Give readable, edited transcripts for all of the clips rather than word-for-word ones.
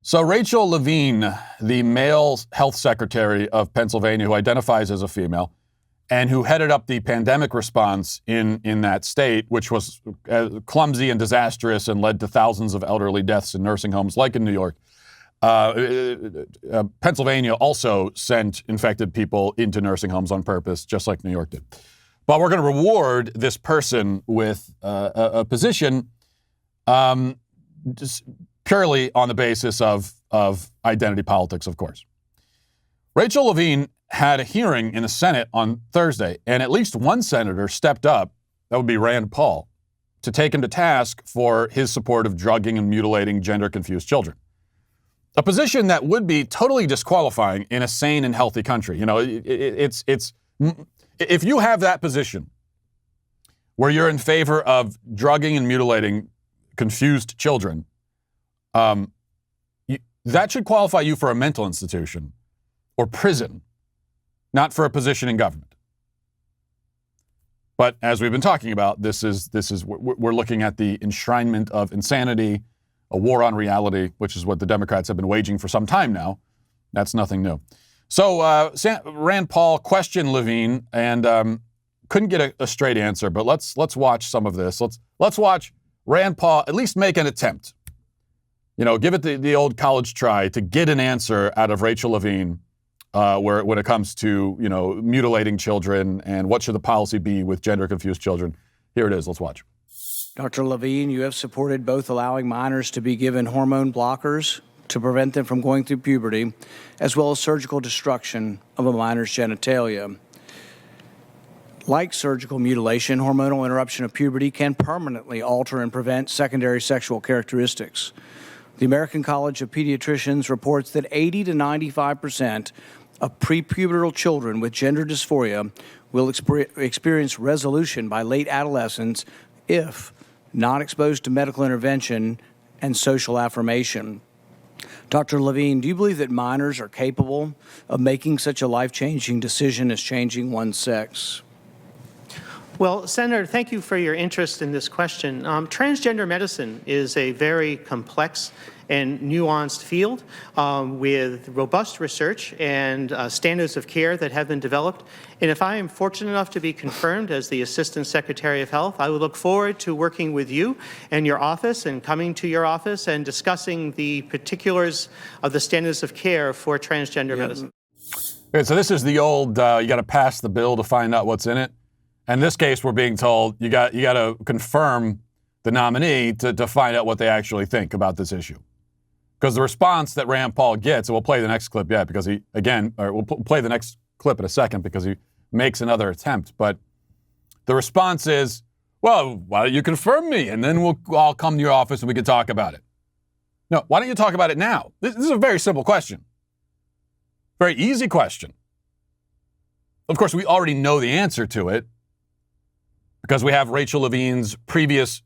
So Rachel Levine, the male health secretary of Pennsylvania, who identifies as a female and who headed up the pandemic response in that state, which was clumsy and disastrous and led to thousands of elderly deaths in nursing homes like in New York. Pennsylvania also sent infected people into nursing homes on purpose, just like New York did. But we're going to reward this person with a position just purely on the basis of identity politics, of course. Rachel Levine had a hearing in the Senate on Thursday, and at least one senator stepped up, that would be Rand Paul, to take him to task for his support of drugging and mutilating gender-confused children. A position that would be totally disqualifying in a sane and healthy country. You know, it's if you have that position where you're in favor of drugging and mutilating confused children, that should qualify you for a mental institution or prison, not for a position in government. But as we've been talking about, we're looking at the enshrinement of insanity, a war on reality, which is what the Democrats have been waging for some time now. That's nothing new. So Rand Paul questioned Levine and couldn't get a straight answer. But let's watch some of this. Let's watch Rand Paul at least make an attempt. You know, give it the old college try to get an answer out of Rachel Levine when it comes to, you know, mutilating children and what should the policy be with gender-confused children. Here it is. Let's watch. Dr. Levine, you have supported both allowing minors to be given hormone blockers to prevent them from going through puberty, as well as surgical destruction of a minor's genitalia. Like surgical mutilation, hormonal interruption of puberty can permanently alter and prevent secondary sexual characteristics. The American College of Pediatricians reports that 80 to 95% of prepubertal children with gender dysphoria will experience resolution by late adolescence if not exposed to medical intervention and social affirmation. Dr. Levine, do you believe that minors are capable of making such a life-changing decision as changing one's sex? Well, Senator, thank you for your interest in this question. Transgender medicine is a very complex and nuanced field with robust research and standards of care that have been developed. And if I am fortunate enough to be confirmed as the Assistant Secretary of Health, I would look forward to working with you and your office and coming to your office and discussing the particulars of the standards of care for transgender medicine. Okay, so this is the old, you got to pass the bill to find out what's in it. In this case, we're being told you got to confirm the nominee to find out what they actually think about this issue. Because the response that Rand Paul gets, and we'll play the next clip yet because we'll play the next clip in a second because he makes another attempt. But the response is, well, why don't you confirm me? And then I'll come to your office and we can talk about it. No, why don't you talk about it now? This is a very simple question. Very easy question. Of course, we already know the answer to it because we have Rachel Levine's previous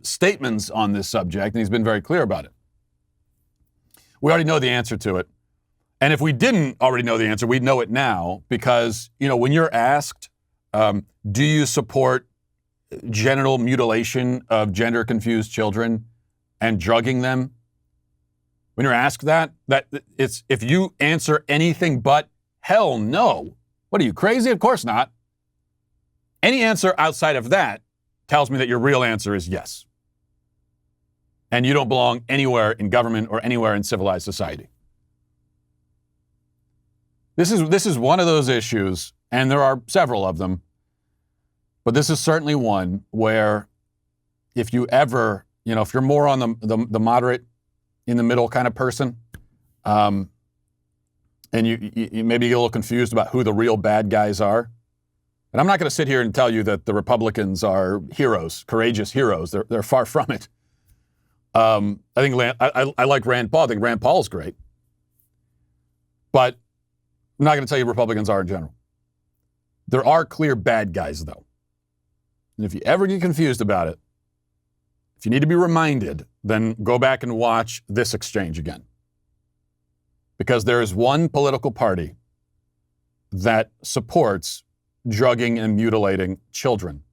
statements on this subject, and he's been very clear about it. We already know the answer to it. And if we didn't already know the answer, we'd know it now because, you know, when you're asked, do you support genital mutilation of gender-confused children and drugging them? When you're asked that it's if you answer anything but hell no. What are you, crazy? Of course not. Any answer outside of that tells me that your real answer is yes. And you don't belong anywhere in government or anywhere in civilized society. This is one of those issues, and there are several of them, but this is certainly one where if you ever, you know, if you're more on the moderate, in the middle kind of person, and you maybe get a little confused about who the real bad guys are. And I'm not going to sit here and tell you that the Republicans are heroes, courageous heroes. They're far from it. I think I like Rand Paul. I think Rand Paul's great. But I'm not going to tell you Republicans are in general. There are clear bad guys, though. And if you ever get confused about it, if you need to be reminded, then go back and watch this exchange again. Because there is one political party that supports drugging and mutilating children.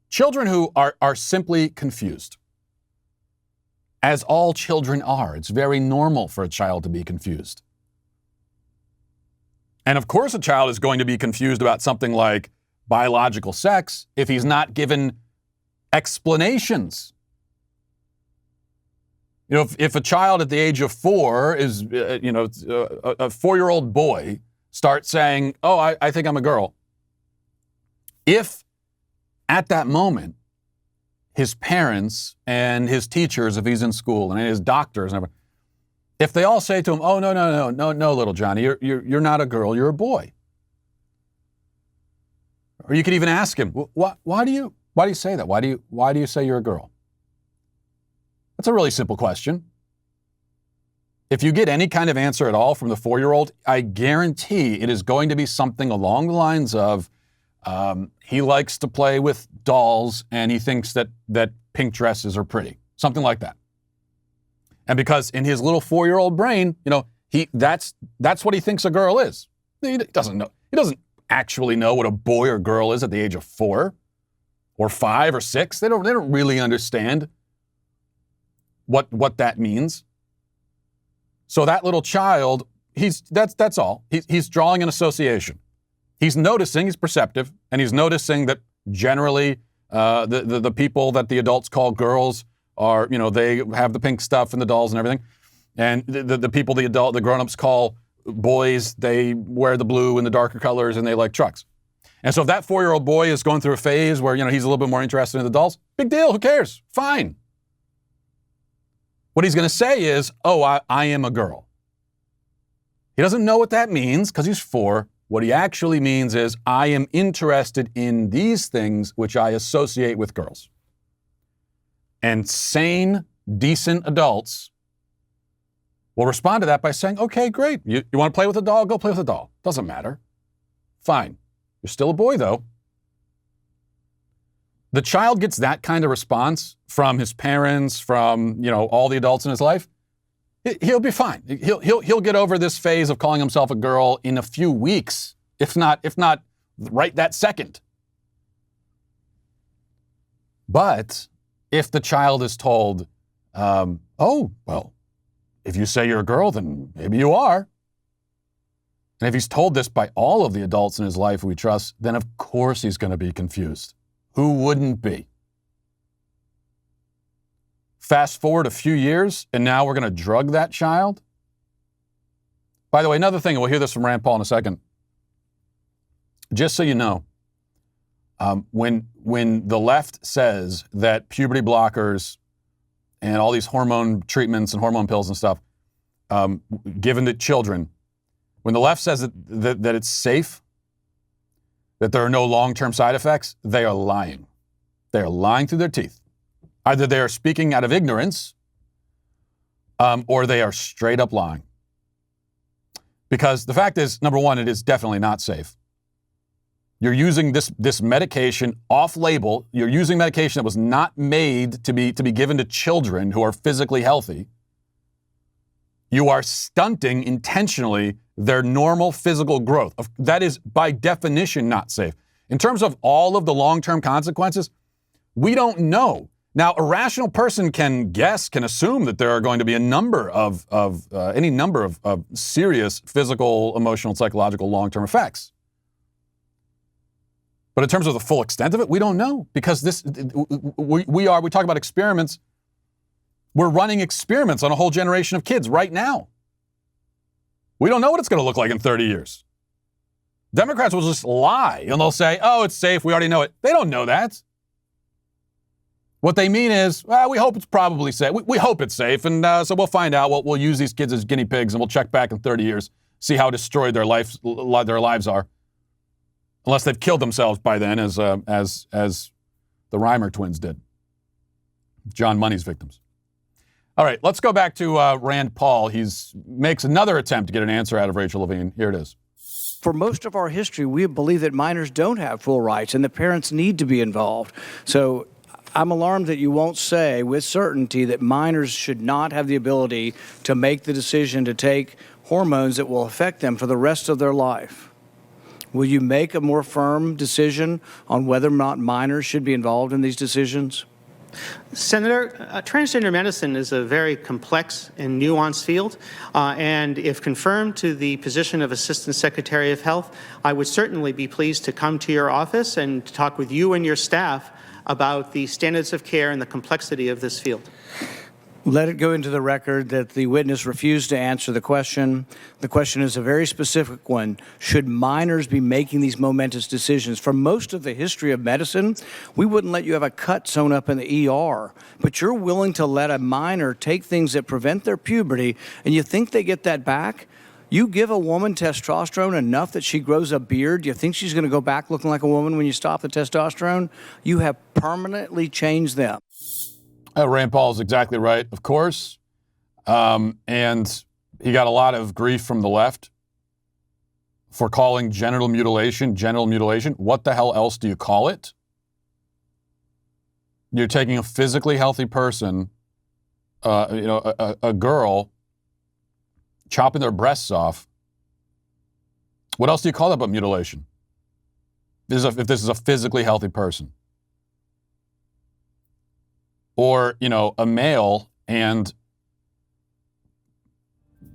Children who are simply confused. as all children are. It's very normal for a child to be confused. And of course, a child is going to be confused about something like biological sex if he's not given explanations. You know, if a child at the age of 4 is, a 4-year-old boy starts saying, oh, I think I'm a girl. If at that moment, his parents and his teachers, if he's in school, and his doctors, and everything, if they all say to him, oh, no, little Johnny, you're not a girl, you're a boy. Or you could even ask him, why do you say that? Why do you say you're a girl? That's a really simple question. If you get any kind of answer at all from the 4-year-old, I guarantee it is going to be something along the lines of, he likes to play with dolls and he thinks that pink dresses are pretty. Something like that. And because in his little 4-year-old brain, that's what he thinks a girl is. He doesn't know. He doesn't actually know what a boy or girl is at the age of 4 or 5 or 6. They don't really understand what that means. So that little child, that's all. He's drawing an association. He's noticing, he's perceptive, and he's noticing that generally the people that the adults call girls are, they have the pink stuff and the dolls and everything. And the people the grown-ups call boys, they wear the blue and the darker colors and they like trucks. And so if that 4-year-old boy is going through a phase where, he's a little bit more interested in the dolls, big deal, who cares? Fine. What he's going to say is, oh, I am a girl. He doesn't know what that means because he's 4. What he actually means is, I am interested in these things which I associate with girls. And sane, decent adults will respond to that by saying, okay, great. You want to play with a doll? Go play with a doll. Doesn't matter. Fine. You're still a boy, though. The child gets that kind of response from his parents, from, all the adults in his life. He'll be fine. He'll get over this phase of calling himself a girl in a few weeks, if not right that second. But if the child is told, oh, well, if you say you're a girl, then maybe you are. And if he's told this by all of the adults in his life we trust, then of course he's going to be confused. Who wouldn't be? Fast forward a few years, and now we're going to drug that child? By the way, another thing, and we'll hear this from Rand Paul in a second. Just so you know, when the left says that puberty blockers and all these hormone treatments and hormone pills and stuff given to children, when the left says that it's safe, that there are no long-term side effects, they are lying. They are lying through their teeth. Either they are speaking out of ignorance or they are straight up lying. Because the fact is, number one, it is definitely not safe. You're using this medication off-label. You're using medication that was not made to be given to children who are physically healthy. You are stunting intentionally their normal physical growth. That is, by definition, not safe. In terms of all of the long-term consequences, we don't know. Now, a rational person can assume that there are going to be a number of any number of serious physical, emotional, psychological long-term effects. But in terms of the full extent of it, we don't know, because we talk about experiments. We're running experiments on a whole generation of kids right now. We don't know what it's going to look like in 30 years. Democrats will just lie and they'll say, oh, it's safe. We already know it. They don't know that. What they mean is, well, we hope it's probably safe. We hope it's safe. And so we'll find out. We'll use these kids as guinea pigs and we'll check back in 30 years, see how destroyed their lives are. Unless they've killed themselves by then, as the Reimer twins did. John Money's victims. All right, let's go back to Rand Paul. He makes another attempt to get an answer out of Rachel Levine. Here it is. For most of our history, we believe that minors don't have full rights and the parents need to be involved. So I'm alarmed that you won't say with certainty that minors should not have the ability to make the decision to take hormones that will affect them for the rest of their life. Will you make a more firm decision on whether or not minors should be involved in these decisions? Senator, transgender medicine is a very complex and nuanced field, and if confirmed to the position of Assistant Secretary of Health, I would certainly be pleased to come to your office and talk with you and your staff about the standards of care and the complexity of this field. Let it go into the record that the witness refused to answer the question. The question is a very specific one. Should minors be making these momentous decisions? For most of the history of medicine, we wouldn't let you have a cut sewn up in the ER, but you're willing to let a minor take things that prevent their puberty, and you think they get that back? You give a woman testosterone enough that she grows a beard, you think she's going to go back looking like a woman when you stop the testosterone? You have permanently changed them. Rand Paul is exactly right, of course. And he got a lot of grief from the left for calling genital mutilation. What the hell else do you call it? You're taking a physically healthy person, a girl, chopping their breasts off. What else do you call that but mutilation? If this is a physically healthy person. Or, a male and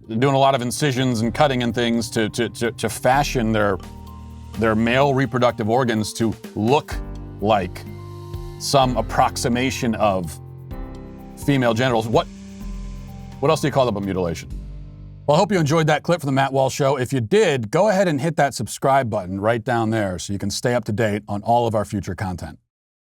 doing a lot of incisions and cutting and things to fashion their male reproductive organs to look like some approximation of female genitals. What else do you call that but mutilation? Well, I hope you enjoyed that clip from the Matt Walsh Show. If you did, go ahead and hit that subscribe button right down there so you can stay up to date on all of our future content.